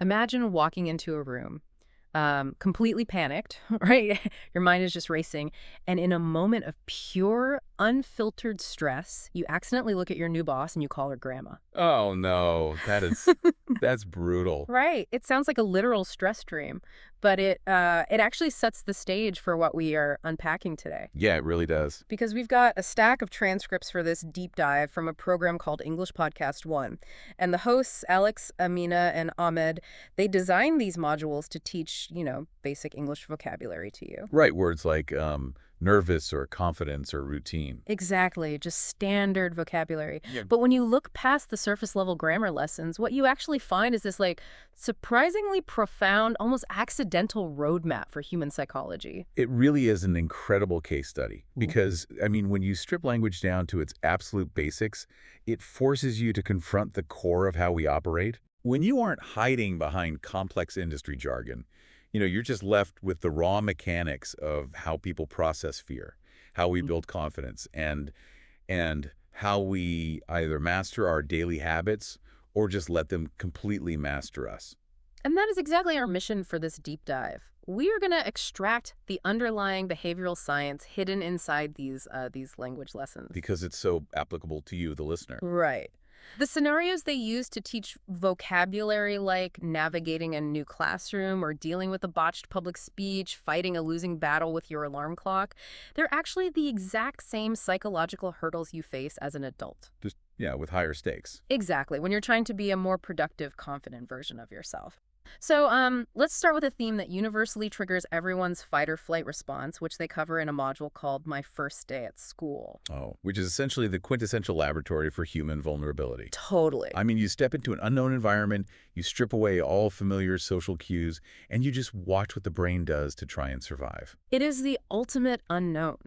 Imagine walking into a room, completely panicked, right? Your mind is just racing. And in a moment of pure, unfiltered stress, you accidentally look at your new boss and you call her grandma. Oh no, that's brutal. Right. It sounds like a literal stress dream, but it actually sets the stage for what we are unpacking today. Yeah, it really does. Because we've got a stack of transcripts for this deep dive from a program called English Podcast One. And the hosts, Alex, Amina, and Ahmed, they designed these modules to teach, basic English vocabulary to you. Right, words like nervous or confidence or routine. Exactly, just standard vocabulary. Yeah. But when you look past the surface level grammar lessons, what you actually find is this surprisingly profound, almost accidental roadmap for human psychology. It really is an incredible case study because, I mean, when you strip language down to its absolute basics, it forces you to confront the core of how we operate. When you aren't hiding behind complex industry jargon, you're just left with the raw mechanics of how people process fear, how we build confidence, and how we either master our daily habits or just let them completely master us. And that is exactly our mission for this deep dive. We are going to extract the underlying behavioral science hidden inside these language lessons. Because it's so applicable to you, the listener. Right. The scenarios they use to teach vocabulary like navigating a new classroom or dealing with a botched public speech, fighting a losing battle with your alarm clock, they're actually the exact same psychological hurdles you face as an adult. Just, yeah, with higher stakes. Exactly, when you're trying to be a more productive, confident version of yourself. So let's start with a theme that universally triggers everyone's fight or flight response, which they cover in a module called My First Day at School. Oh, which is essentially the quintessential laboratory for human vulnerability. Totally. I mean, you step into an unknown environment, you strip away all familiar social cues, and you just watch what the brain does to try and survive. It is the ultimate unknown.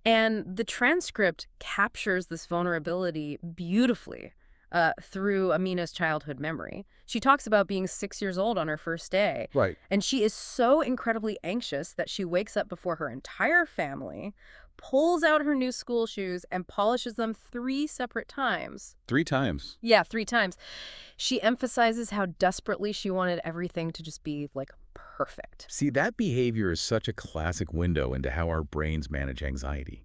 And the transcript captures this vulnerability beautifully through Amina's childhood memory. She talks about being 6 years old on her first day, Right. and she is so incredibly anxious that she wakes up before her entire family, pulls out her new school shoes, and polishes them 3 separate times. 3 times. Yeah, 3 times. She emphasizes how desperately she wanted everything to just be, perfect. See, that behavior is such a classic window into how our brains manage anxiety.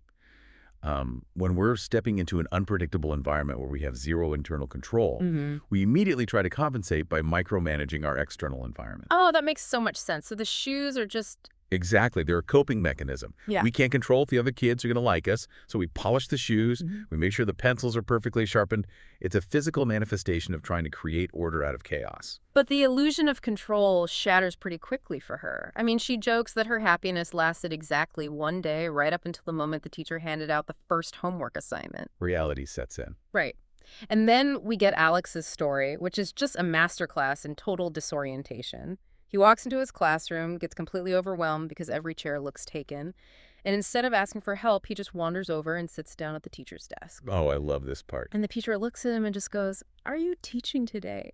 When we're stepping into an unpredictable environment where we have zero internal control, we immediately try to compensate by micromanaging our external environment. Oh, that makes so much sense. So the shoes are just... Exactly. They're a coping mechanism. Yeah. We can't control if the other kids are going to like us, so we polish the shoes, we make sure the pencils are perfectly sharpened. It's a physical manifestation of trying to create order out of chaos. But the illusion of control shatters pretty quickly for her. I mean, she jokes that her happiness lasted exactly one day, right up until the moment the teacher handed out the first homework assignment. Reality sets in. Right. And then we get Alex's story, which is just a masterclass in total disorientation. He walks into his classroom, gets completely overwhelmed because every chair looks taken, and instead of asking for help, he just wanders over and sits down at the teacher's desk. Oh, I love this part. And the teacher looks at him and just goes, "Are you teaching today?"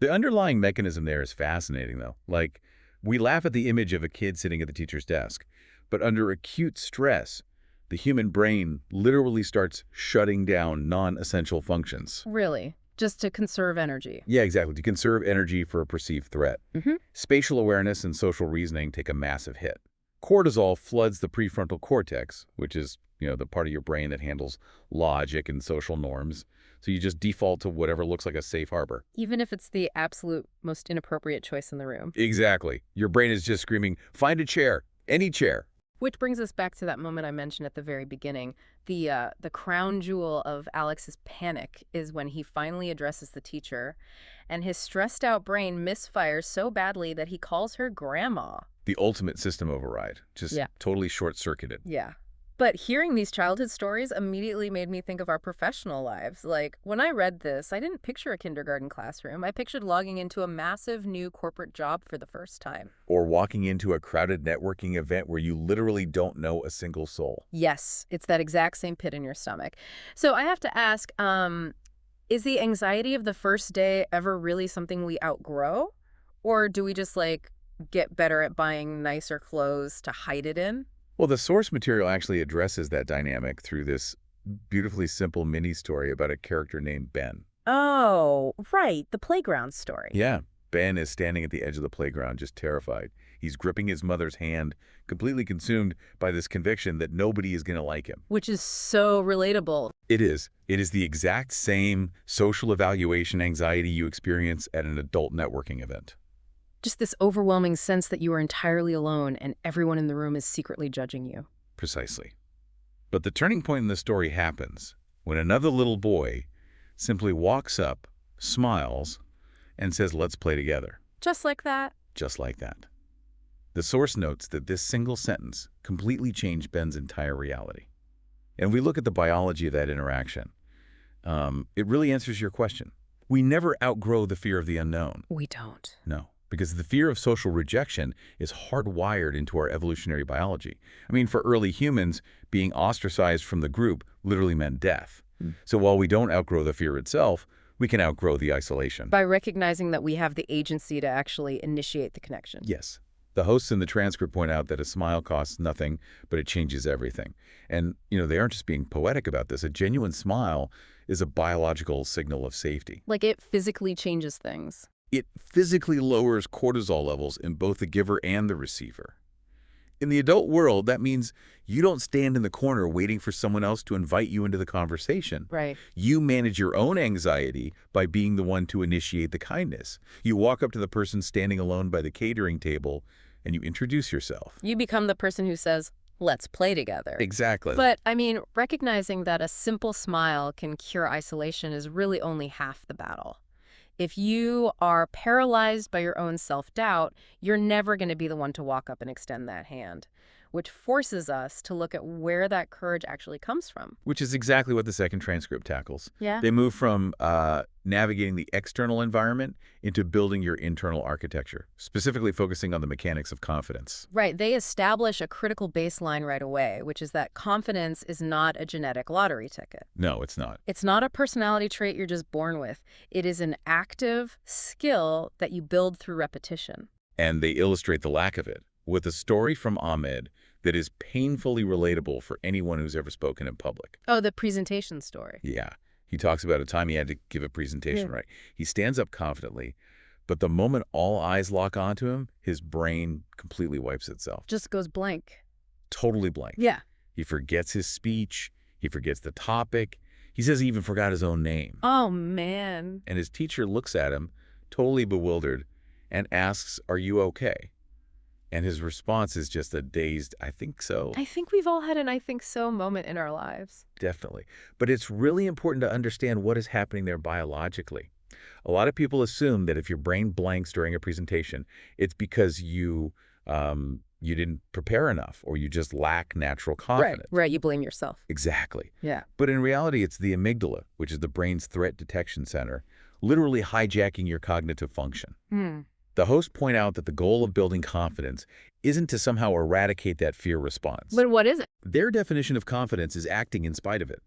The underlying mechanism there is fascinating, though. Like, we laugh at the image of a kid sitting at the teacher's desk, but under acute stress, the human brain literally starts shutting down non-essential functions. Really? Just to conserve energy. Yeah, exactly. To conserve energy for a perceived threat. Spatial awareness and social reasoning take a massive hit. Cortisol floods the prefrontal cortex, which is, the part of your brain that handles logic and social norms. So you just default to whatever looks like a safe harbor. Even if it's the absolute most inappropriate choice in the room. Exactly. Your brain is just screaming, find a chair, any chair. Which brings us back to that moment I mentioned at the very beginning. The crown jewel of Alex's panic is when he finally addresses the teacher, and his stressed out brain misfires so badly that he calls her grandma. The ultimate system override. Just totally short-circuited. Yeah. But hearing these childhood stories immediately made me think of our professional lives. Like, when I read this, I didn't picture a kindergarten classroom. I pictured logging into a massive new corporate job for the first time. Or walking into a crowded networking event where you literally don't know a single soul. Yes, it's that exact same pit in your stomach. So I have to ask, is the anxiety of the first day ever really something we outgrow? Or do we just, get better at buying nicer clothes to hide it in? Well, the source material actually addresses that dynamic through this beautifully simple mini story about a character named Ben. Oh, right. The playground story. Yeah. Ben is standing at the edge of the playground, just terrified. He's gripping his mother's hand, completely consumed by this conviction that nobody is going to like him. Which is so relatable. It is. It is the exact same social evaluation anxiety you experience at an adult networking event. Just this overwhelming sense that you are entirely alone and everyone in the room is secretly judging you. Precisely. But the turning point in the story happens when another little boy simply walks up, smiles, and says, "Let's play together." Just like that. Just like that. The source notes that this single sentence completely changed Ben's entire reality. And we look at the biology of that interaction. It really answers your question. We never outgrow the fear of the unknown. We don't. No, because the fear of social rejection is hardwired into our evolutionary biology. I mean, for early humans, being ostracized from the group literally meant death. So while we don't outgrow the fear itself, we can outgrow the isolation. By recognizing that we have the agency to actually initiate the connection. Yes. The hosts in the transcript point out that a smile costs nothing, but it changes everything. And, they aren't just being poetic about this. A genuine smile is a biological signal of safety. Like it physically changes things. It physically lowers cortisol levels in both the giver and the receiver. In the adult world, that means you don't stand in the corner waiting for someone else to invite you into the conversation. Right. You manage your own anxiety by being the one to initiate the kindness. You walk up to the person standing alone by the catering table and you introduce yourself. You become the person who says, "Let's play together." Exactly. But, recognizing that a simple smile can cure isolation is really only half the battle. If you are paralyzed by your own self-doubt, you're never going to be the one to walk up and extend that hand, which forces us to look at where that courage actually comes from. Which is exactly what the second transcript tackles. Yeah. They move from navigating the external environment into building your internal architecture, specifically focusing on the mechanics of confidence. Right. They establish a critical baseline right away, which is that confidence is not a genetic lottery ticket. No, it's not. It's not a personality trait you're just born with. It is an active skill that you build through repetition. And they illustrate the lack of it with a story from Ahmed that is painfully relatable for anyone who's ever spoken in public. Oh, the presentation story. Yeah. He talks about a time he had to give a presentation, right? He stands up confidently, but the moment all eyes lock onto him, his brain completely wipes itself. Just goes blank. Totally blank. Yeah. He forgets his speech. He forgets the topic. He says he even forgot his own name. Oh, man. And his teacher looks at him, totally bewildered, and asks, "Are you okay?" And his response is just a dazed, "I think so." I think we've all had an "I think so" moment in our lives. Definitely. But it's really important to understand what is happening there biologically. A lot of people assume that if your brain blanks during a presentation, it's because you didn't prepare enough or you just lack natural confidence. Right. You blame yourself. Exactly. Yeah. But in reality, it's the amygdala, which is the brain's threat detection center, literally hijacking your cognitive function. The hosts point out that the goal of building confidence isn't to somehow eradicate that fear response. But what is it? Their definition of confidence is acting in spite of it.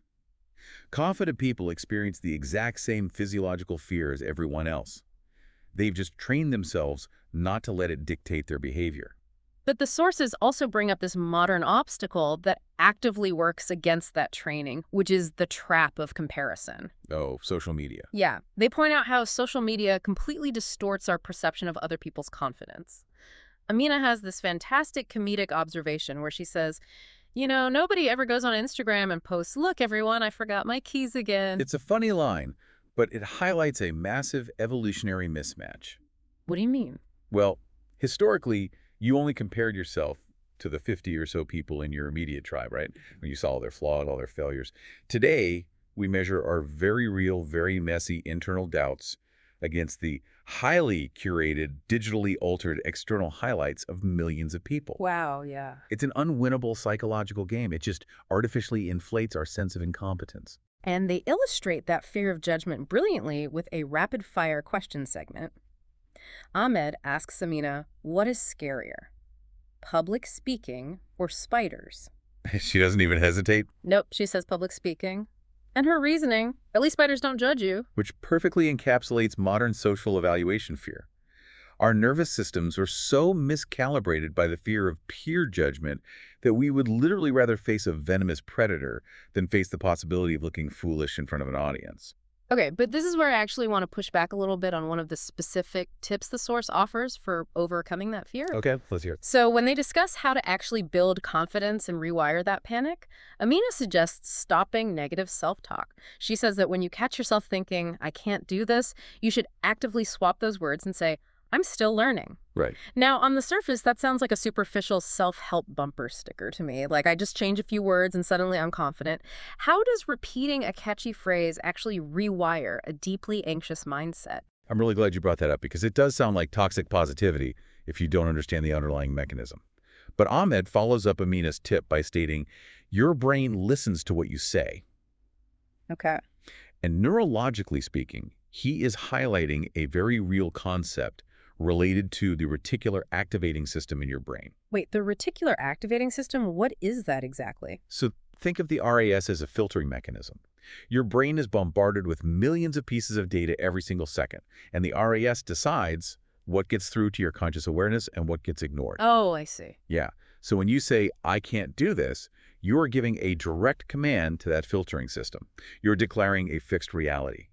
Confident people experience the exact same physiological fear as everyone else. They've just trained themselves not to let it dictate their behavior. But the sources also bring up this modern obstacle that actively works against that training, which is the trap of comparison. Oh, social media. Yeah. They point out how social media completely distorts our perception of other people's confidence. Amina has this fantastic comedic observation where she says, nobody ever goes on Instagram and posts, "Look, everyone, I forgot my keys again." It's a funny line, but it highlights a massive evolutionary mismatch. What do you mean? Well, historically, you only compared yourself to the 50 or so people in your immediate tribe, right? When you saw all their flaws, all their failures. Today, we measure our very real, very messy internal doubts against the highly curated, digitally altered external highlights of millions of people. Wow, yeah. It's an unwinnable psychological game. It just artificially inflates our sense of incompetence. And they illustrate that fear of judgment brilliantly with a rapid-fire question segment. Ahmed asks Amina, what is scarier, public speaking or spiders? She doesn't even hesitate. Nope, she says public speaking. And her reasoning, at least spiders don't judge you. Which perfectly encapsulates modern social evaluation fear. Our nervous systems are so miscalibrated by the fear of peer judgment that we would literally rather face a venomous predator than face the possibility of looking foolish in front of an audience. Okay, but this is where I actually want to push back a little bit on one of the specific tips the source offers for overcoming that fear. Okay, let's hear it. So, when they discuss how to actually build confidence and rewire that panic, Amina suggests stopping negative self talk. She says that when you catch yourself thinking, I can't do this, you should actively swap those words and say, I'm still learning. Right. Now, on the surface, that sounds like a superficial self-help bumper sticker to me. Like I just change a few words and suddenly I'm confident. How does repeating a catchy phrase actually rewire a deeply anxious mindset? I'm really glad you brought that up because it does sound like toxic positivity if you don't understand the underlying mechanism. But Ahmed follows up Amina's tip by stating, your brain listens to what you say. Okay. And neurologically speaking, he is highlighting a very real concept related to the reticular activating system in your brain. Wait, the reticular activating system, what is that exactly? So think of the RAS as a filtering mechanism. Your brain is bombarded with millions of pieces of data every single second, and the RAS decides what gets through to your conscious awareness and what gets ignored. Oh, I see. Yeah. So when you say, I can't do this, you are giving a direct command to that filtering system. You're declaring a fixed reality.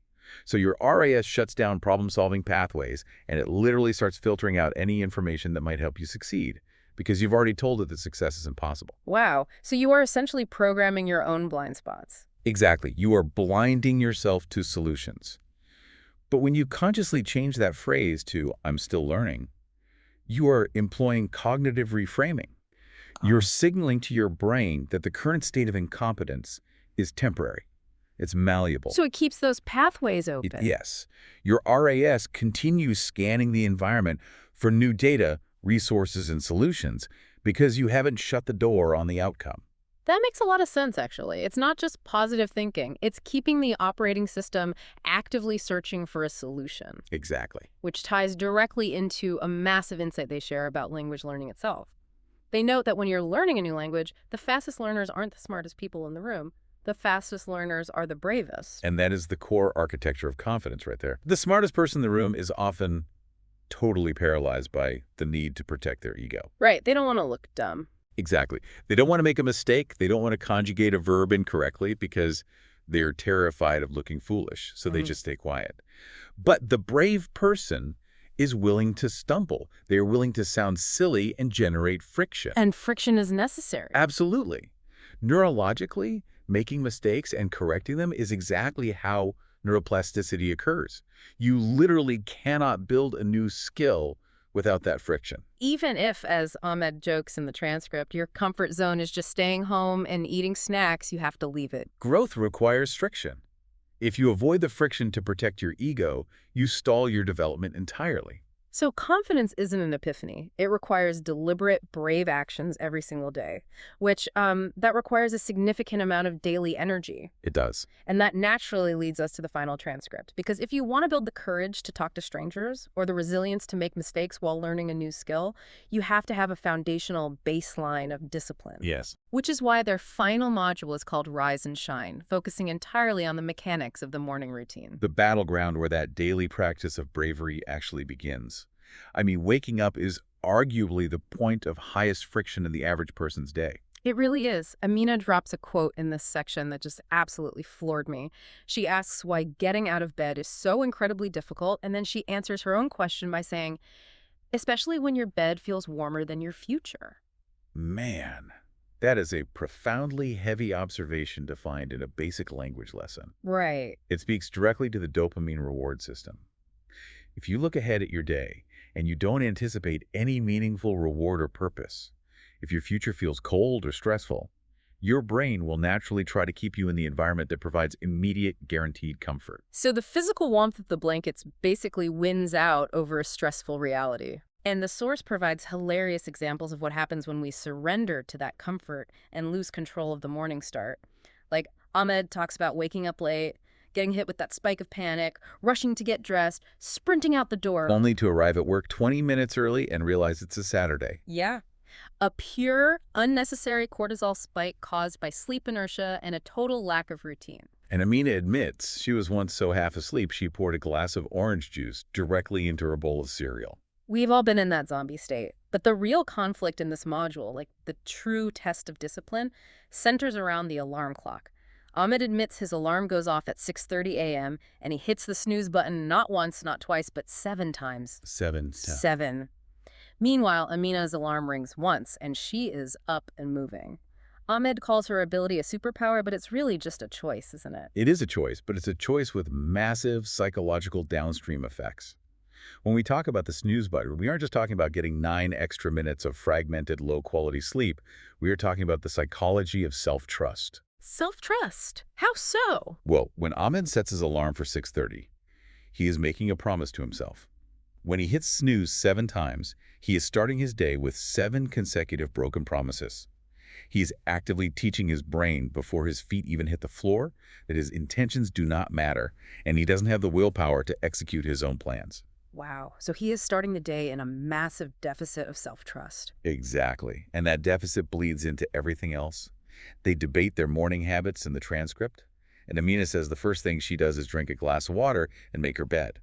So your RAS shuts down problem-solving pathways, and it literally starts filtering out any information that might help you succeed, because you've already told it that success is impossible. Wow. So you are essentially programming your own blind spots. Exactly. You are blinding yourself to solutions. But when you consciously change that phrase to, I'm still learning, you are employing cognitive reframing. You're signaling to your brain that the current state of incompetence is temporary. It's malleable. So it keeps those pathways open. Yes. Your RAS continues scanning the environment for new data, resources, and solutions because you haven't shut the door on the outcome. That makes a lot of sense, actually. It's not just positive thinking. It's keeping the operating system actively searching for a solution, Exactly. which ties directly into a massive insight they share about language learning itself. They note that when you're learning a new language, the fastest learners aren't the smartest people in the room. The fastest learners are the bravest. And that is the core architecture of confidence right there. The smartest person in the room is often totally paralyzed by the need to protect their ego. Right, they don't want to look dumb. Exactly. They don't want to make a mistake. They don't want to conjugate a verb incorrectly because they're terrified of looking foolish, so they just stay quiet. But the brave person is willing to stumble. They're willing to sound silly and generate friction. And friction is necessary. Absolutely. Neurologically, making mistakes and correcting them is exactly how neuroplasticity occurs. You literally cannot build a new skill without that friction. Even if, as Ahmed jokes in the transcript, your comfort zone is just staying home and eating snacks, you have to leave it. Growth requires friction. If you avoid the friction to protect your ego, you stall your development entirely. So confidence isn't an epiphany. It requires deliberate, brave actions every single day, which that requires a significant amount of daily energy. It does. And that naturally leads us to the final transcript. Because if you want to build the courage to talk to strangers or the resilience to make mistakes while learning a new skill, you have to have a foundational baseline of discipline. Yes. Which is why their final module is called Rise and Shine, focusing entirely on the mechanics of the morning routine. The battleground where that daily practice of bravery actually begins. I mean, waking up is arguably the point of highest friction in the average person's day. It really is. Amina drops a quote in this section that just absolutely floored me. She asks why getting out of bed is so incredibly difficult, and then she answers her own question by saying, especially when your bed feels warmer than your future. Man, that is a profoundly heavy observation to find in a basic language lesson. Right. It speaks directly to the dopamine reward system. If you look ahead at your day and you don't anticipate any meaningful reward or purpose, if your future feels cold or stressful, your brain will naturally try to keep you in the environment that provides immediate, guaranteed comfort. So the physical warmth of the blankets basically wins out over a stressful reality. And the source provides hilarious examples of what happens when we surrender to that comfort and lose control of the morning start. Like Ahmed talks about waking up late, getting hit with that spike of panic, rushing to get dressed, sprinting out the door. Only to arrive at work 20 minutes early and realize it's a Saturday. Yeah. A pure, unnecessary cortisol spike caused by sleep inertia and a total lack of routine. And Amina admits she was once so half asleep she poured a glass of orange juice directly into her bowl of cereal. We've all been in that zombie state. But the real conflict in this module, like the true test of discipline, centers around the alarm clock. Ahmed admits his alarm goes off at 6:30 a.m., and he hits the snooze button not once, not twice, but 7 times. 7. 7. Meanwhile, Amina's alarm rings once, and she is up and moving. Ahmed calls her ability a superpower, but it's really just a choice, isn't it? It is a choice, but it's a choice with massive psychological downstream effects. When we talk about the snooze button, we aren't just talking about getting 9 extra minutes of fragmented, low-quality sleep. We are talking about the psychology of self-trust. Self-trust? How so? Well, when Ahmed sets his alarm for 6:30, he is making a promise to himself. When he hits snooze 7 times, he is starting his day with 7 consecutive broken promises. He is actively teaching his brain before his feet even hit the floor that his intentions do not matter, and he doesn't have the willpower to execute his own plans. Wow. So he is starting the day in a massive deficit of self-trust. Exactly. And that deficit bleeds into everything else. They debate their morning habits in the transcript, and Amina says the first thing she does is drink a glass of water and make her bed.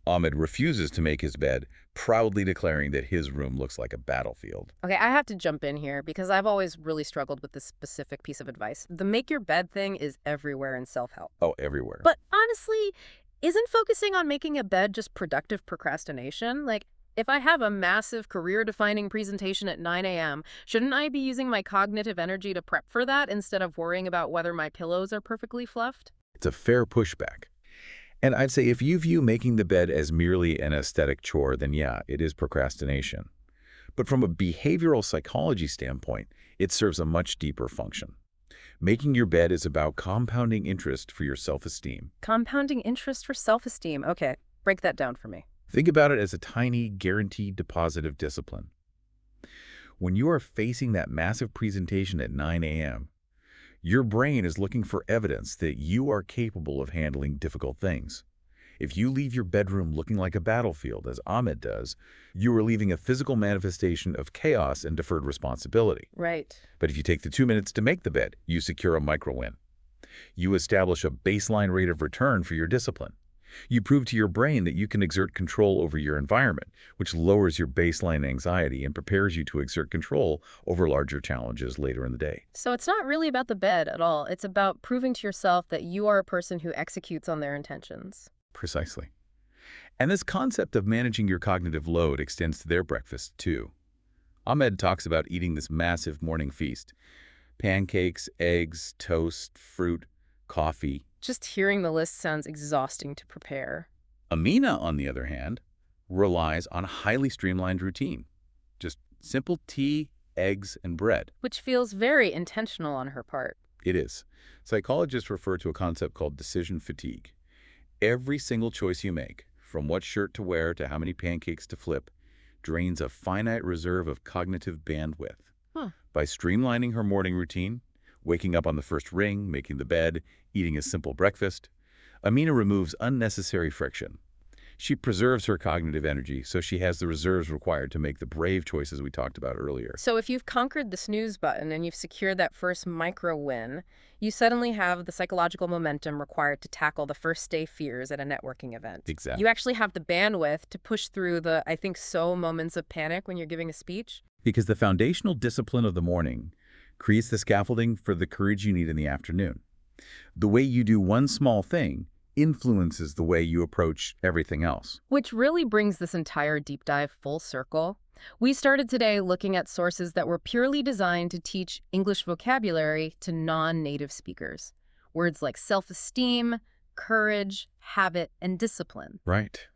Ahmed refuses to make his bed, proudly declaring that his room looks like a battlefield. Okay, I have to jump in here because I've always really struggled with this specific piece of advice. The make your bed thing is everywhere in self-help. Oh, everywhere. But honestly, isn't focusing on making a bed just productive procrastination? Like, if I have a massive career-defining presentation at 9 a.m., shouldn't I be using my cognitive energy to prep for that instead of worrying about whether my pillows are perfectly fluffed? It's a fair pushback. And I'd say if you view making the bed as merely an aesthetic chore, then yeah, it is procrastination. But from a behavioral psychology standpoint, it serves a much deeper function. Making your bed is about compounding interest for your self-esteem. Compounding interest for self-esteem. Okay, break that down for me. Think about it as a tiny, guaranteed deposit of discipline. When you are facing that massive presentation at 9 a.m., your brain is looking for evidence that you are capable of handling difficult things. If you leave your bedroom looking like a battlefield, as Ahmed does, you are leaving a physical manifestation of chaos and deferred responsibility. Right. But if you take the 2 minutes to make the bed, you secure a micro-win. You establish a baseline rate of return for your discipline. You prove to your brain that you can exert control over your environment, which lowers your baseline anxiety and prepares you to exert control over larger challenges later in the day. So it's not really about the bed at all. It's about proving to yourself that you are a person who executes on their intentions. Precisely. And this concept of managing your cognitive load extends to their breakfast, too. Ahmed talks about eating this massive morning feast. Pancakes, eggs, toast, fruit, coffee. Just hearing the list sounds exhausting to prepare. Amina, on the other hand, relies on a highly streamlined routine. Just simple tea, eggs, and bread. Which feels very intentional on her part. It is. Psychologists refer to a concept called decision fatigue. Every single choice you make, from what shirt to wear to how many pancakes to flip, drains a finite reserve of cognitive bandwidth. By streamlining her morning routine, waking up on the first ring, making the bed, eating a simple breakfast, Amina removes unnecessary friction. She preserves her cognitive energy so she has the reserves required to make the brave choices we talked about earlier. So if you've conquered the snooze button and you've secured that first micro win, you suddenly have the psychological momentum required to tackle the first day fears at a networking event. Exactly. You actually have the bandwidth to push through the, I think so, moments of panic when you're giving a speech. Because the foundational discipline of the morning creates the scaffolding for the courage you need in the afternoon. The way you do one small thing influences the way you approach everything else. Which really brings this entire deep dive full circle. We started today looking at sources that were purely designed to teach English vocabulary to non-native speakers. Words like self-esteem, courage, habit, and discipline. Right.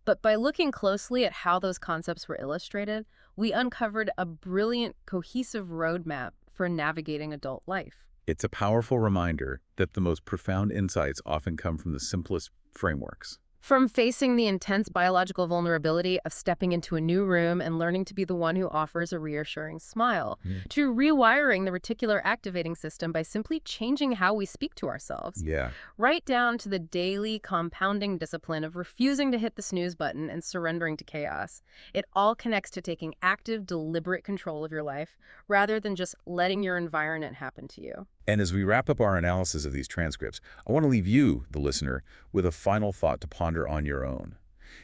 But by looking closely at how those concepts were illustrated, we uncovered a brilliant, cohesive roadmap for navigating adult life. It's a powerful reminder that the most profound insights often come from the simplest frameworks. From facing the intense biological vulnerability of stepping into a new room and learning to be the one who offers a reassuring smile, to rewiring the reticular activating system by simply changing how we speak to ourselves. Yeah. Right down to the daily compounding discipline of refusing to hit the snooze button and surrendering to chaos. It all connects to taking active, deliberate control of your life rather than just letting your environment happen to you. And as we wrap up our analysis of these transcripts, I want to leave you, the listener, with a final thought to ponder on your own.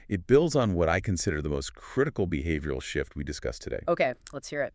It builds on what I consider the most critical behavioral shift we discussed today. Okay, let's hear it.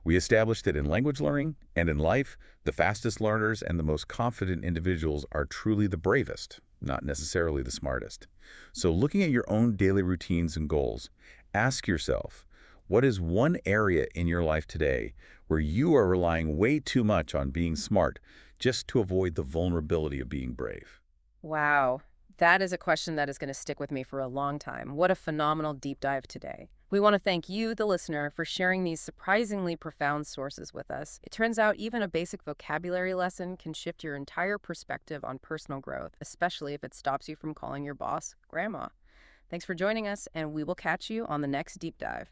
We established that in language learning and in life, the fastest learners and the most confident individuals are truly the bravest, not necessarily the smartest. So looking at your own daily routines and goals, ask yourself, what is one area in your life today where you are relying way too much on being smart just to avoid the vulnerability of being brave? Wow, that is a question that is going to stick with me for a long time. What a phenomenal deep dive today. We want to thank you, the listener, for sharing these surprisingly profound sources with us. It turns out even a basic vocabulary lesson can shift your entire perspective on personal growth, especially if it stops you from calling your boss grandma. Thanks for joining us, and we will catch you on the next deep dive.